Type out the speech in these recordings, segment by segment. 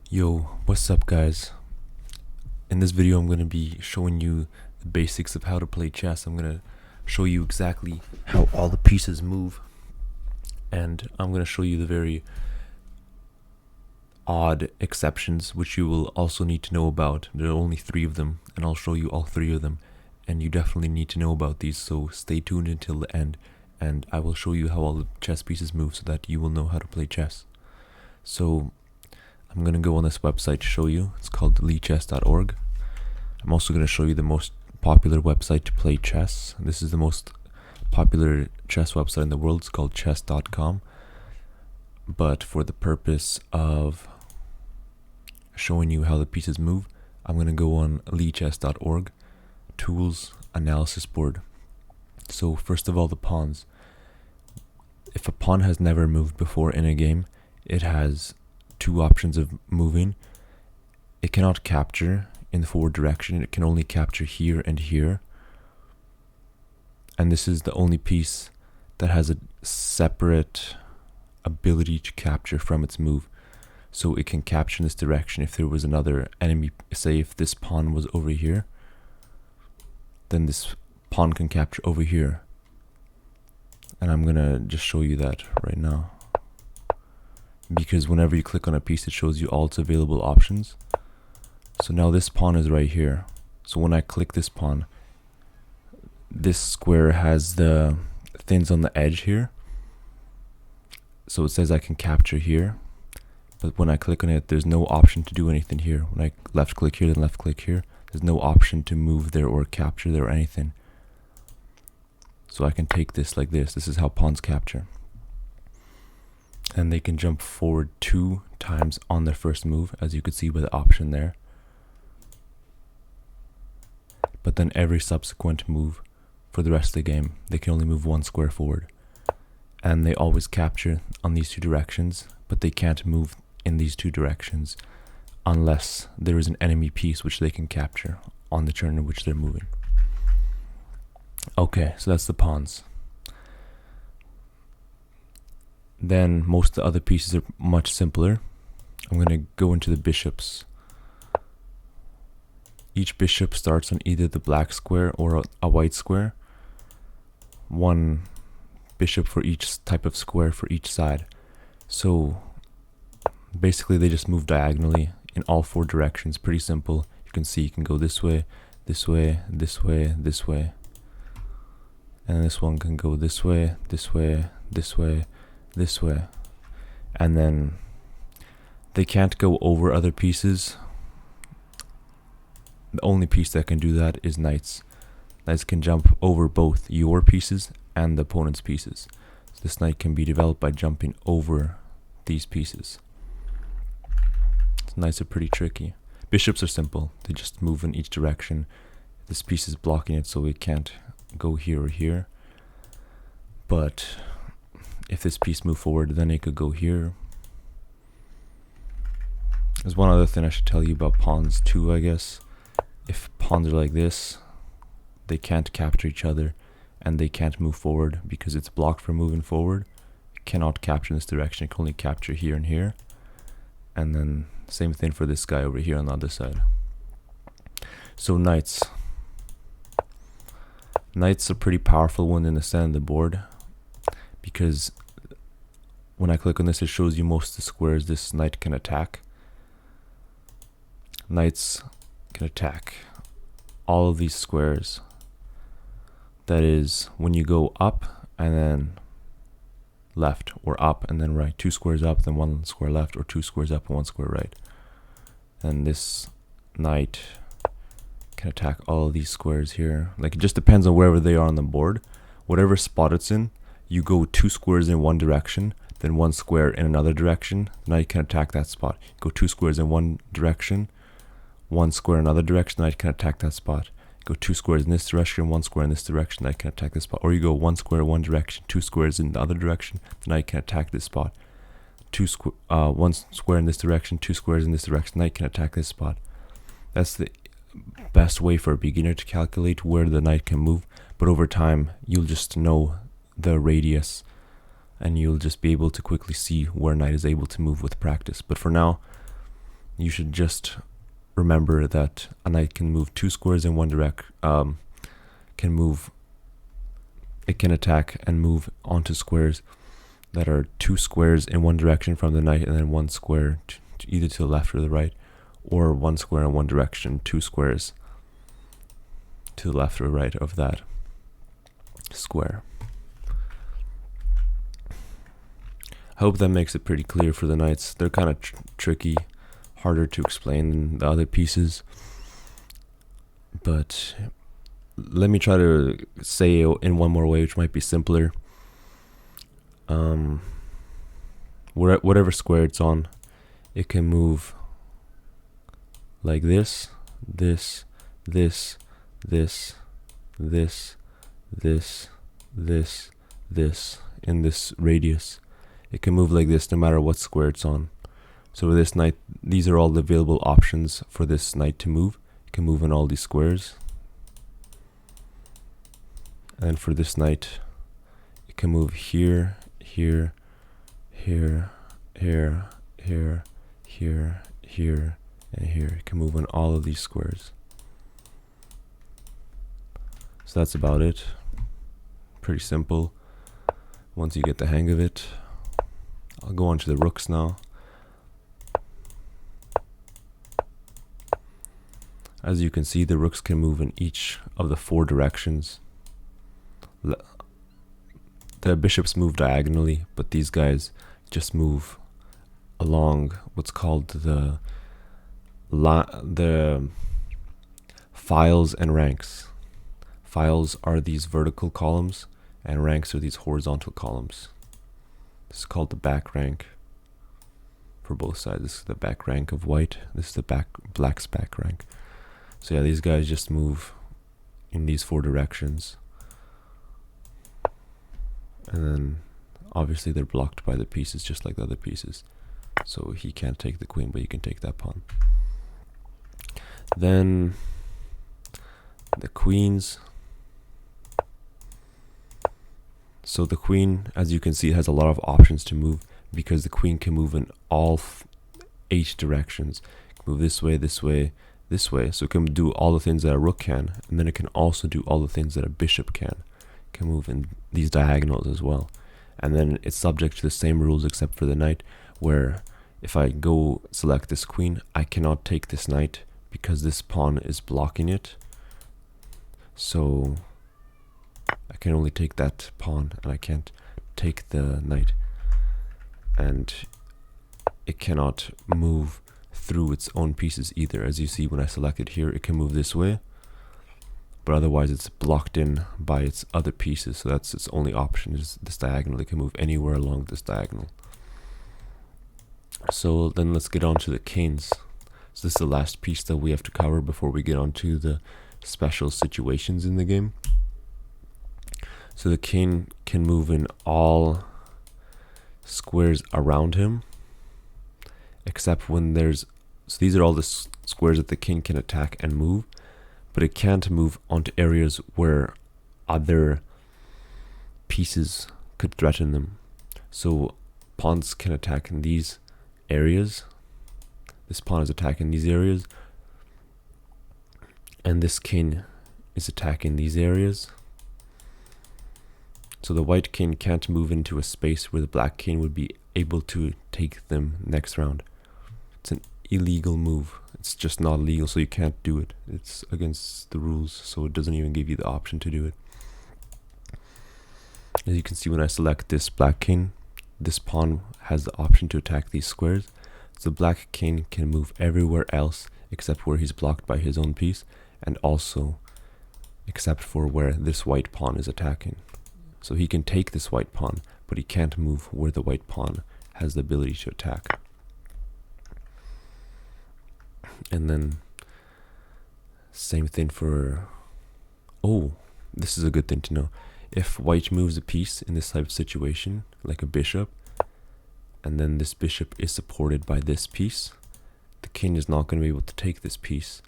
Yo, what's up guys? In this video I'm going to be showing you the basics of how to play chess. I'm going to show you exactly how all the pieces move, and I'm going to show you the very odd exceptions which you will also need to know about. There are only 3 of them, and I'll show you all 3 of them, and you definitely need to know about these, so stay tuned until the end and I will show you how all the chess pieces move so that you will know how to play chess. So I'm going to go on this website to show you. It's called leechess.org. I'm also going to show you the most popular website to play chess. This is the most popular chess website in the world. It's called chess.com. But for the purpose of showing you how the pieces move, I'm going to go on leechess.org, tools, analysis board. So first of all, the pawns. If a pawn has never moved before in a game, it has 2 options of moving. It cannot capture in the forward direction. It can only capture here and here. And this is the only piece that has a separate ability to capture from its move. So it can capture in this direction if there was another enemy. Say if this pawn was over here, then this pawn can capture over here. And I'm gonna just show you that right now, because whenever you click on a piece, it shows you all its available options. So now this pawn is right here. So when I click this pawn, this square has the things on the edge here. So it says I can capture here. But when I click on it, there's no option to do anything here. When I left click here, then left click here, there's no option to move there or capture there or anything. So I can take this like this. This is how pawns capture. And they can jump forward 2 times on their first move, as you can see by the option there. But then every subsequent move for the rest of the game, they can only move 1 square forward. And they always capture on these 2 directions, but they can't move in these 2 directions unless there is an enemy piece which they can capture on the turn in which they're moving. Okay, so that's the pawns. Then most of the other pieces are much simpler. I'm going to go into the bishops. Each bishop starts on either the black square or a white square. 1 bishop for each type of square for each side. So basically they just move diagonally in all 4 directions. Pretty simple. You can see you can go this way, this way, this way, this way. And this one can go this way, this way, this way, this way. And then they can't go over other pieces. The only piece that can do that is knights. Knights can jump over both your pieces and the opponent's pieces. So this knight can be developed by jumping over these pieces. So knights are pretty tricky. Bishops are simple. They just move in each direction. This piece is blocking it, so it can't go here or here. But if this piece moved forward, then it could go here. There's one other thing I should tell you about pawns too, I guess. If pawns are like this, they can't capture each other and they can't move forward because it's blocked from moving forward. It cannot capture in this direction. It can only capture here and here. And then same thing for this guy over here on the other side. So knights. Knights are pretty powerful one in the center of the board, because when I click on this, it shows you most of the squares this knight can attack. Knights can attack all of these squares. That is, when you go up and then left, or up and then right, 2 squares up, then 1 square left, or 2 squares up and 1 square right. And this knight can attack all of these squares here. Like, it just depends on wherever they are on the board. Whatever spot it's in, you go 2 squares in one direction, then 1 square in another direction. The knight can attack that spot. Go 2 squares in one direction, 1 square in another direction, the knight can attack that spot. Go 2 squares in this direction, 1 square in this direction, the knight can attack this spot. Or you go 1 square in one direction, 2 squares in the other direction, the knight can attack this spot. 1 square in this direction, 2 squares in this direction, the knight can attack this spot. That's the best way for a beginner to calculate where the knight can move, but over time you'll just know the radius and you'll just be able to quickly see where knight is able to move with practice. But for now, you should just remember that a knight can move 2 squares in one direction. It can attack and move onto squares that are 2 squares in one direction from the knight, and then 1 square either to the left or the right, or 1 square in one direction, 2 squares to the left or right of that square. I hope that makes it pretty clear for the knights. They're kind of tricky, harder to explain than the other pieces, but let me try to say it in one more way, which might be simpler. Whatever square it's on, it can move like this, this, this, this, this, this, this, this, in this radius. It can move like this no matter what square it's on. So with this knight, these are all the available options for this knight to move. It can move in all these squares. And for this knight, it can move here, here, here, here, here, here, here, and here. It can move in all of these squares. So that's about it. Pretty simple once you get the hang of it. I'll go on to the rooks now. As you can see, the rooks can move in each of the 4 directions. The bishops move diagonally, but these guys just move along what's called the files and ranks. Files are these vertical columns, and ranks are these horizontal columns. This is called the back rank for both sides. This is the back rank of white. This is the black's back rank. So yeah, these guys just move in these 4 directions. And then obviously they're blocked by the pieces just like the other pieces. So he can't take the queen, but he can take that pawn. Then the queens. So the queen, as you can see, has a lot of options to move because the queen can move in all 8 directions. It can move this way, this way, this way. So it can do all the things that a rook can, and then it can also do all the things that a bishop can. It can move in these diagonals as well. And then it's subject to the same rules except for the knight, where if I go select this queen, I cannot take this knight because this pawn is blocking it. So I can only take that pawn, and I can't take the knight. And it cannot move through its own pieces either. As you see, when I select it here, it can move this way, but otherwise it's blocked in by its other pieces. So that's its only option, is this diagonal. It can move anywhere along this diagonal. So then let's get on to the canes. So this is the last piece that we have to cover before we get on to the special situations in the game. So the king can move in all squares around him, except when there's, so these are all the squares that the king can attack and move, but it can't move onto areas where other pieces could threaten them. So pawns can attack in these areas. This pawn is attacking these areas, and this king is attacking these areas. So the white king can't move into a space where the black king would be able to take them next round. It's an illegal move. It's just not legal, so you can't do it. It's against the rules, so it doesn't even give you the option to do it. As you can see, when I select this black king, this pawn has the option to attack these squares. So the black king can move everywhere else except where he's blocked by his own piece, and also except for where this white pawn is attacking. So he can take this white pawn, but he can't move where the white pawn has the ability to attack. And then same thing for, oh, this is a good thing to know. If white moves a piece in this type of situation, like a bishop, and then this bishop is supported by this piece, the king is not going to be able to take this piece,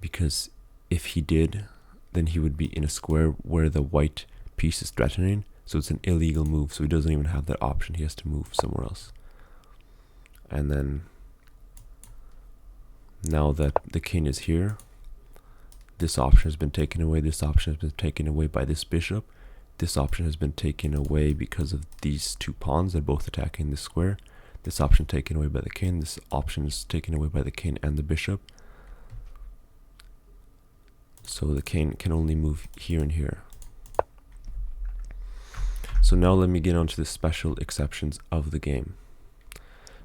because if he did, then he would be in a square where the white piece is threatening. So it's an illegal move, so he doesn't even have that option. He has to move somewhere else. And then Now that the king is here, this option has been taken away, this option has been taken away by this bishop, this option has been taken away because of these two pawns. They're both attacking this square. This option taken away by the king, this option is taken away by the king and the bishop. So the king can only move here and here. So now let me get on to the special exceptions of the game.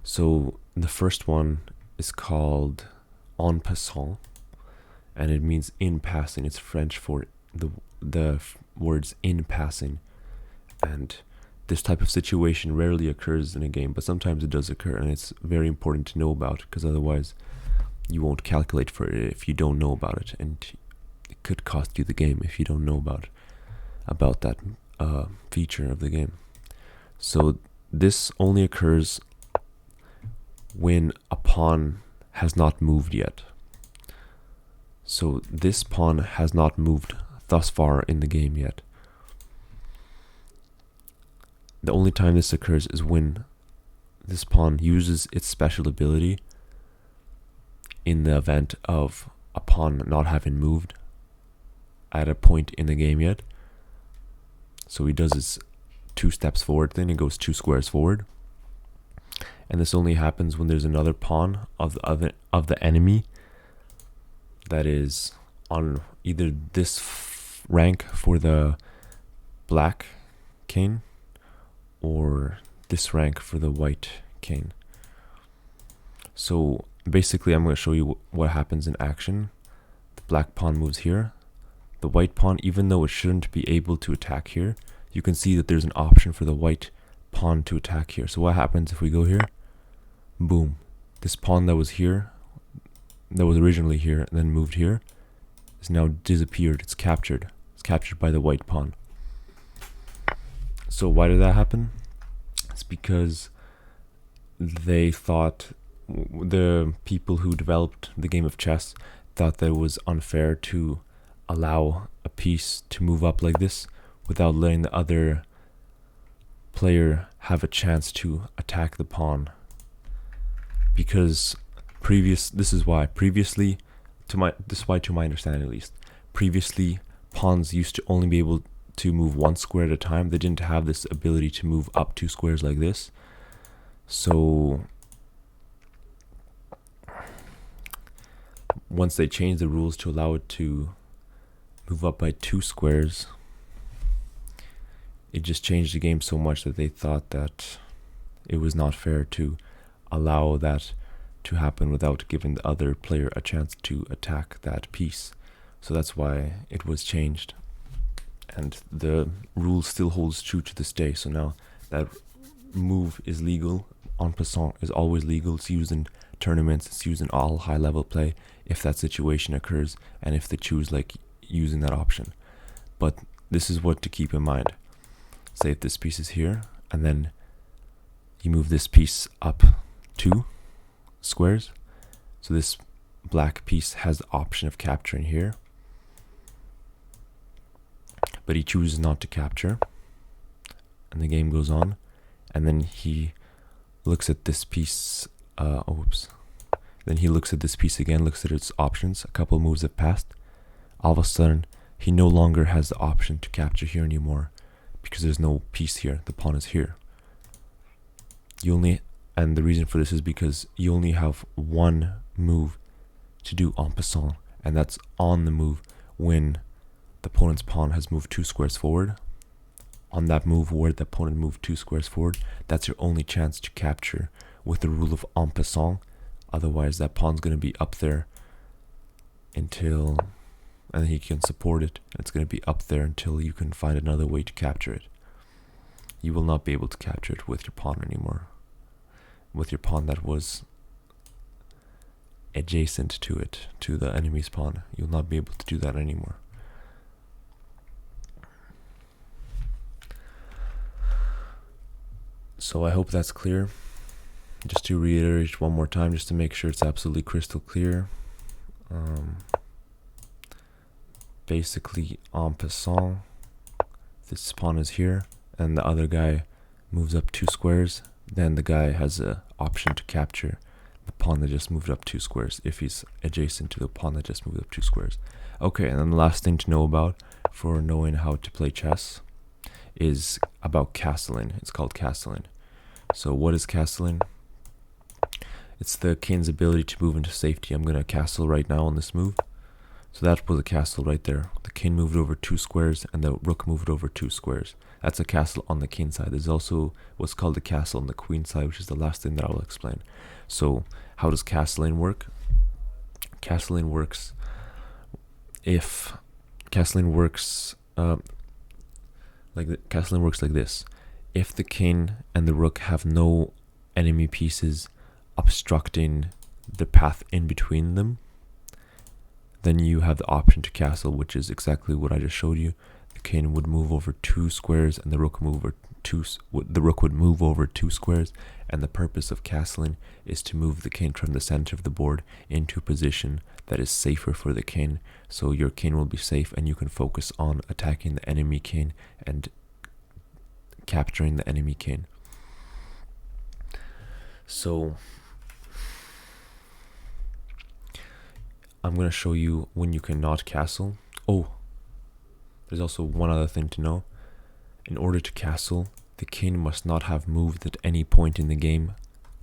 So the first one is called En Passant, and it means in passing. It's French for the words in passing. And this type of situation rarely occurs in a game, but sometimes it does occur, and it's very important to know about, because otherwise you won't calculate for it if you don't know about it, and it could cost you the game if you don't know about that feature of the game. So this only occurs when a pawn has not moved yet. So this pawn has not moved thus far in the game yet. The only time this occurs is when this pawn uses its special ability in the event of a pawn not having moved at a point in the game yet. So he does his 2 steps forward, then he goes 2 squares forward. And this only happens when there's another pawn of the enemy that is on either this rank for the black king or this rank for the white king. So basically I'm going to show you what happens in action. The black pawn moves here. The white pawn, even though it shouldn't be able to attack here, you can see that there's an option for the white pawn to attack here. So what happens if we go here? Boom. This pawn that was here, that was originally here and then moved here, is now disappeared. It's captured. It's captured by the white pawn. So why did that happen? It's because they thought, the people who developed the game of chess thought that it was unfair to allow a piece to move up like this without letting the other player have a chance to attack the pawn. Because this is why previously, to my understanding at least, previously pawns used to only be able to move 1 square at a time. They didn't have this ability to move up 2 squares like this. So once they changed the rules to allow it to move up by 2 squares, it just changed the game so much that they thought that it was not fair to allow that to happen without giving the other player a chance to attack that piece. So that's why it was changed, and the rule still holds true to this day. So now that move is legal. En Passant is always legal. It's used in tournaments, it's used in all high level play if that situation occurs and if they choose like using that option. But this is what to keep in mind. Say if this piece is here and then you move this piece up 2 squares, so this black piece has the option of capturing here, but he chooses not to capture, and the game goes on, and then he looks at this piece, then he looks at this piece again, looks at its options. A couple moves have passed. All of a sudden, he no longer has the option to capture here anymore because there's no piece here. The pawn is here. And the reason for this is because you only have 1 move to do en passant, and that's on the move when the opponent's pawn has moved 2 squares forward. On that move where the opponent moved 2 squares forward, that's your only chance to capture with the rule of en passant. Otherwise, that pawn's going to be up there until, and he can support it, and it's going to be up there until you can find another way to capture it. You will not be able to capture it with your pawn anymore. With your pawn that was adjacent to it, to the enemy's pawn, you'll not be able to do that anymore. So I hope that's clear. Just to reiterate one more time, just to make sure it's absolutely crystal clear. Basically, en passant, this pawn is here, and the other guy moves up 2 squares. Then the guy has an option to capture the pawn that just moved up 2 squares, if he's adjacent to the pawn that just moved up 2 squares. Okay, and then the last thing to know about for knowing how to play chess is about castling. It's called castling. So what is castling? It's the king's ability to move into safety. I'm going to castle right now on this move. So that was a castle right there. The king moved over 2 squares and the rook moved over 2 squares. That's a castle on the king side. There's also what's called a castle on the queen side, which is the last thing that I'll explain. So how does castling work? Castling works like this. If the king and the rook have no enemy pieces obstructing the path in between them, then you have the option to castle, which is exactly what I just showed you. The king would move over 2 squares and the rook would move over 2 squares, and the purpose of castling is to move the king from the center of the board into a position that is safer for the king, so your king will be safe and you can focus on attacking the enemy king and capturing the enemy king. So I'm going to show you when you cannot castle. Oh, there's also one other thing to know. In order to castle, the king must not have moved at any point in the game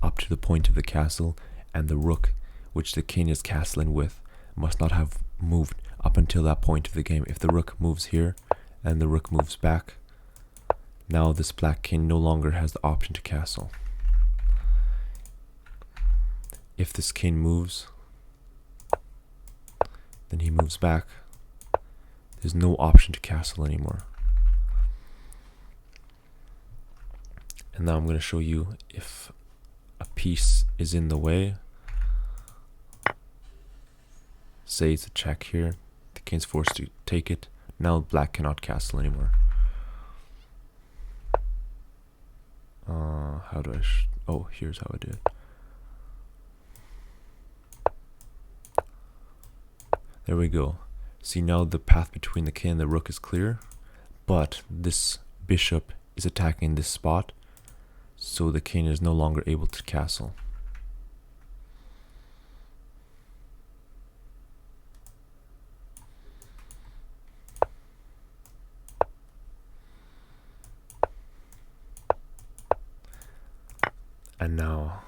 up to the point of the castle, and the rook, which the king is castling with, must not have moved up until that point of the game. If the rook moves here and the rook moves back, now this black king no longer has the option to castle. If this king moves, then he moves back. There's no option to castle anymore. And now I'm going to show you if a piece is in the way. Say it's a check here. The king's forced to take it. Now black cannot castle anymore. How do I... oh, here's how I do it. There we go. See, now the path between the king and the rook is clear, but this bishop is attacking this spot, so the king is no longer able to castle. And now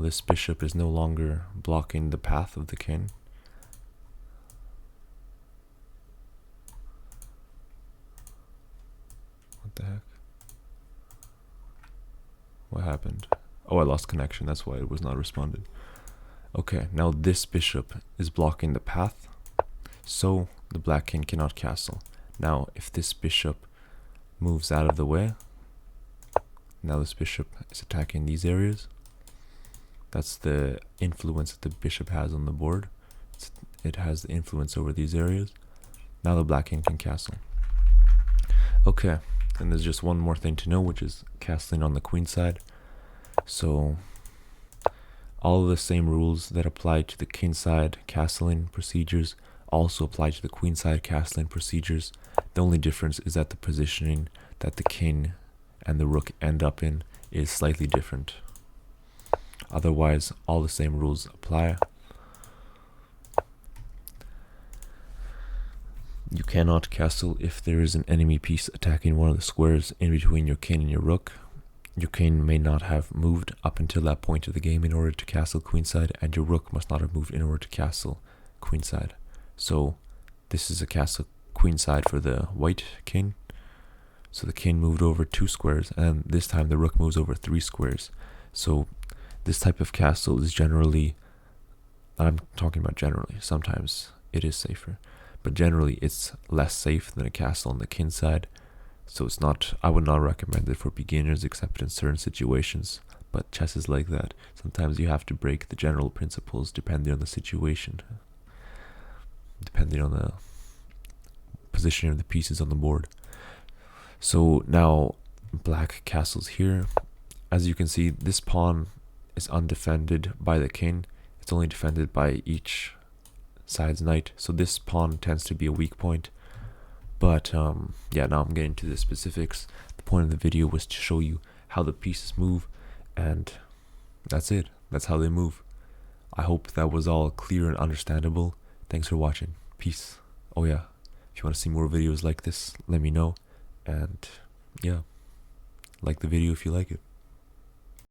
this bishop is no longer blocking the path of the king. What the heck? What happened? Oh, I lost connection. That's why it was not responded. Okay, now this bishop is blocking the path, so the black king cannot castle. Now, if this bishop moves out of the way, now this bishop is attacking these areas. That's the influence that the bishop has on the board. It has the influence over these areas. Now the black king can castle. Okay, and there's just one more thing to know, which is castling on the queen side. So all of the same rules that apply to the king side castling procedures also apply to the queen side castling procedures. The only difference is that the positioning that the king and the rook end up in is slightly different. Otherwise, all the same rules apply. You cannot castle if there is an enemy piece attacking one of the squares in between your king and your rook. Your king may not have moved up until that point of the game in order to castle queenside, and your rook must not have moved in order to castle queenside. So this is a castle queenside for the white king. So the king moved over 2 squares, and this time the rook moves over 3 squares. So this type of castle is generally, I'm talking about generally, sometimes it is safer, but generally it's less safe than a castle on the king side. So it's not, I would not recommend it for beginners except in certain situations, but chess is like that. Sometimes you have to break the general principles depending on the situation, depending on the positioning of the pieces on the board. So now black castles here. As you can see, this pawn is undefended by the king. It's only defended by each side's knight. So this pawn tends to be a weak point. But yeah, now I'm getting to the specifics. The point of the video was to show you how the pieces move, and That's it. That's how they move. I hope that was all clear and understandable. Thanks for watching. Peace. Oh yeah, if you want to see more videos like this, let me know. And yeah, like the video if you like it.